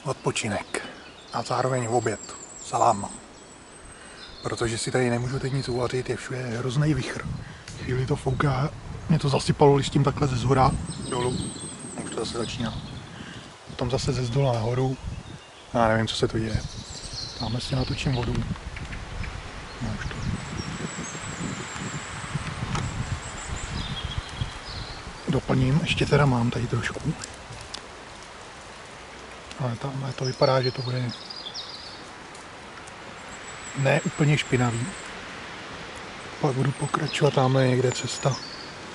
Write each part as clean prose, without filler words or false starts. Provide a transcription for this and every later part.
odpočinek a zároveň oběd, salám mám. Protože si tady nemůžu teď nic uvařit, je všude hrozný vichr. Chvíli to fouká, mě to zasypalo listím takhle ze zhora dolů. Už to zase začíná. Potom zase ze zdola nahoru. Já nevím, co se to děje. Tamhle si natočím vodu. No, už to. Doplním, ještě teda mám tady trošku. Ale tamhle to vypadá, že to bude ne úplně špinavý. Pak budu pokračovat, tamhle někde cesta.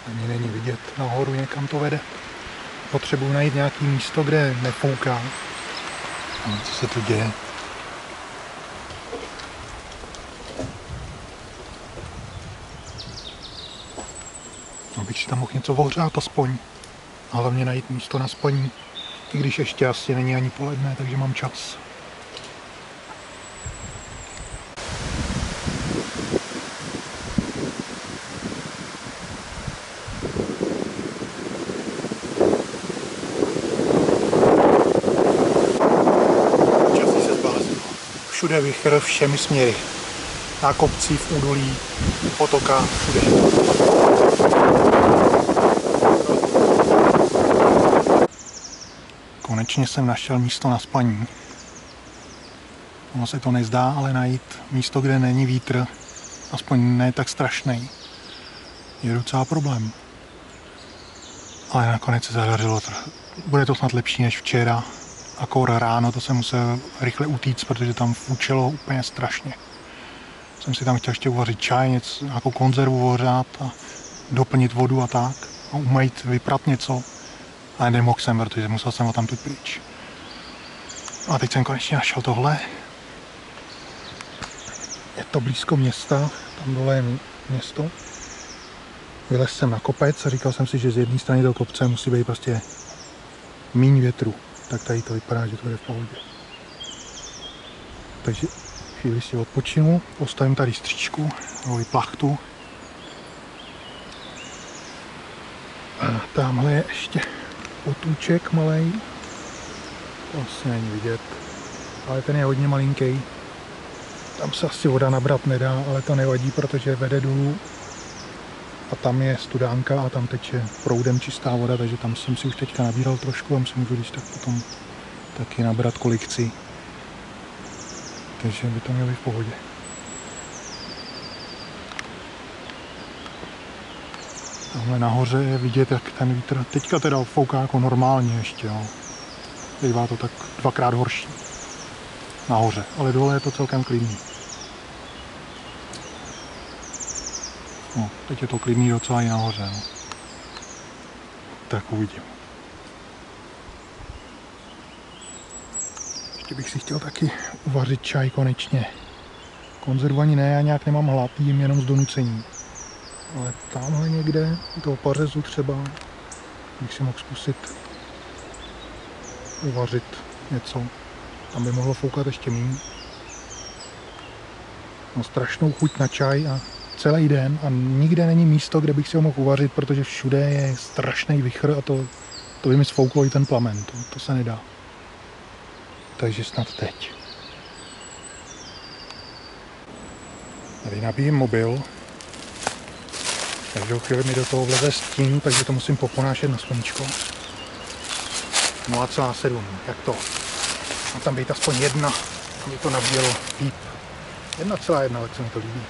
Ani není vidět, nahoru někam to vede. Potřebuji najít nějaké místo, kde nefouká. A co se tu děje? Abych si tam mohl něco ohřát aspoň. A hlavně najít místo na spaní. I když ještě asi není ani poledne, takže mám čas. Časí se zbláznilo. Všude vichr všemi směry. Na kopci, v údolí, u potoka, všude. Konečně jsem našel místo na spaní. Ono se to nezdá, ale najít místo, kde není vítr, aspoň ne tak strašný, je docela problém. Ale nakonec se zadařilo. Bude to snad lepší než včera. Akor ráno to jsem musel rychle utíct, protože tam fučelo úplně strašně. Jsem si tam chtěl ještě uvařit čaj, nějakou konzervu ohřát a doplnit vodu a tak. A umýt, vyprat něco. Ale nemohl jsem, protože musel jsem ho tam tu pryč. A teď jsem konečně našel tohle. Je to blízko města, tam dole je město. Vylez jsem na kopec a říkal jsem si, že z jedné strany toho kopce musí být prostě míň větru. Tak tady to vypadá, že to je v pohodě. Takže chvíli si odpočinu, postavím tady stříčku, nebo plachtu. A tamhle je ještě potůček malej. To asi není vidět, ale ten je hodně malinký. Tam se asi voda nabrat nedá, ale to nevadí, protože vede dolů a tam je studánka a tam teče proudem čistá voda, takže tam jsem si už teďka nabíral trošku, tam si můžu když tak potom taky nabrat kolik chci. Takže by to mělo být v pohodě. Tamhle nahoře je vidět, jak ten vítr teďka teda fouká jako normálně ještě, jo. Bývá to tak dvakrát horší nahoře, ale dole je to celkem klidný. No, teď je to klidný docela i nahoře, no. Tak uvidím. Ještě bych si chtěl taky uvařit čaj konečně. Konzervu ani ne, já nějak nemám hlad, jím jenom z donucení. Ale tamhle někde, u toho pařezu třeba, bych si mohl zkusit uvařit něco. Tam by mohlo foukat ještě méně. Mám strašnou chuť na čaj a celý den a nikde není místo, kde bych si ho mohl uvařit, protože všude je strašný vichr a to by mi sfouklo i ten plamen. To se nedá. Takže snad teď. Tady nabíjím mobil. Každou chvíli mi do toho vleze stín, takže to musím poponášet na sluníčko. 0,7, jak to? Má tam být aspoň jedna, aby to nabíjelo líp. 1,1, tak se mi to líbí.